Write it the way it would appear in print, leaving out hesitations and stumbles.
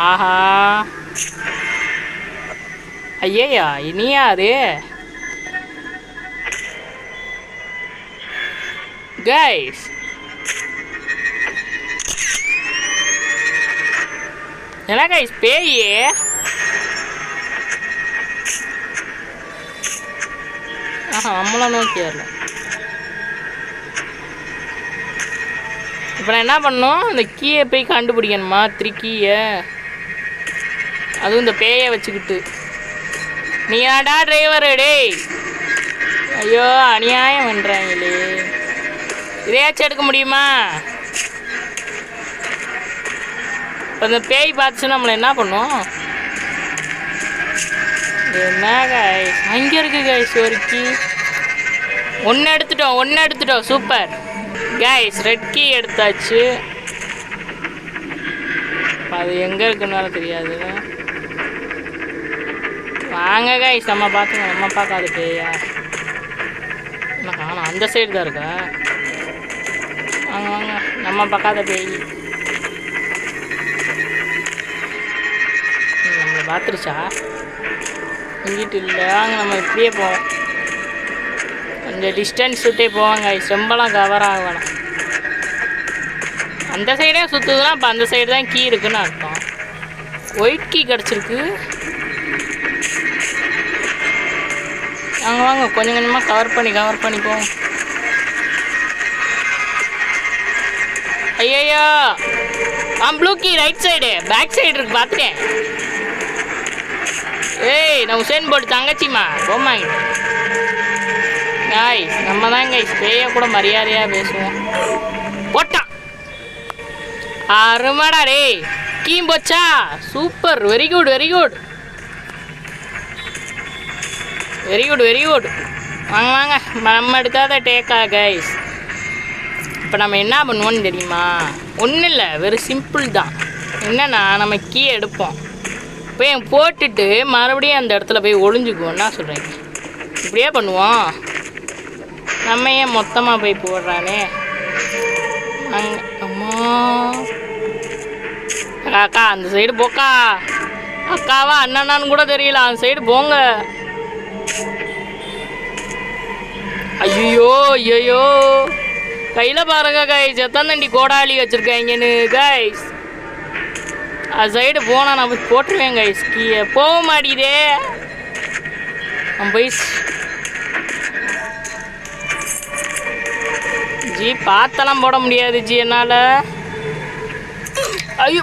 ஆஹா ஐயா இனியா அது கைஸ். என்ன கைஸ் பேய்? ஆஹா நம்மளாம் நோக்கி வரல. இப்போ நான் என்ன பண்ணணும், இந்த கீயை போய் கண்டுபிடிக்கணுமா? 3 கீயை, அதுவும் இந்த பேயை வச்சுக்கிட்டு. நீ ஏன்டா டிரைவரு டேய்? ஐயோ அநியாயம் பண்ணுறாங்களே. இதையாச்சும் எடுக்க முடியுமா? இப்போ இந்த பேய் பார்த்துச்சு நம்மளை என்ன பண்ணும்? என்ன கைஸ் அங்கே இருக்கு கைஸ் ஒரு கீ. ஒன்று எடுத்துட்டோம் சூப்பர் கைஸ். ரெட் கீ எடுத்தாச்சு. அது எங்கே இருக்குன்னால தெரியாது. வாங்க கைஸ் நம்ம பார்த்துங்க. நம்ம பார்க்காத பேயா என்ன காணும்? அந்த சைடு தான் இருக்கா? வாங்க வாங்க நம்ம பார்க்காத பேய். நம்மளை பார்த்துருச்சா? இங்கிட்டு இல்லை. வாங்க நம்ம இப்படியே போவோம். கொஞ்சம் டிஸ்டன்ஸ் விட்டே போவாங்க. ரொம்பலாம் கவர் ஆகணும். அந்த சைடே சுற்றுதுன்னா இப்போ அந்த சைடு தான் கீ இருக்குன்னு அர்த்தம். ஒயிட் கீ கிடச்சிருக்கு. வாங்க வாங்க கொஞ்சம் கொஞ்சமாக கவர் பண்ணி போவோம். ஐயா blue key right side back side இருக்கு பார்த்துட்டேன். ஏய் நான் உசேன் போட்டு தங்கச்சிம்மா போமாங்க கைஸ். நம்ம தான் கைஸ் பேய கூட மரியாதையாக பேசுவோம். போட்டான் அருமாடா டேய். கீம் போச்சா? சூப்பர் வெரி குட் வாங்க வாங்க நம்ம எடுக்காத டேக்கா கைஸ். இப்போ நம்ம என்ன பண்ணுவோன்னு தெரியுமா? ஒன்றும் இல்லை, வெறும் சிம்பிள் தான். என்னென்னா நம்ம கீ எடுப்போம், போய் போட்டுட்டு மறுபடியும் அந்த இடத்துல போய் ஒளிஞ்சுக்குவோம். என்ன சொல்கிறீங்க? இப்படியே பண்ணுவோம். நம்ம ஏன் மொத்தமாக போய் போடுறானே அங்கே. அம்மா அக்கா அந்த சைடு போக்கா. அக்காவா அண்ணனான்னு கூட தெரியல. அந்த சைடு போங்க. ஐயோ கையில் பாருங்க கைஸ் எத்தனை கோடாலி வச்சுருக்காங்கன்னு கைஸ். அது சைடு போனால் நான் போய் போட்டுருவேன் கைஸ். கீழே போக மாட்டேதே. போய் ஜி பார்த்தெல்லாம் போட முடியாது ஜி என்னால். ஐயோ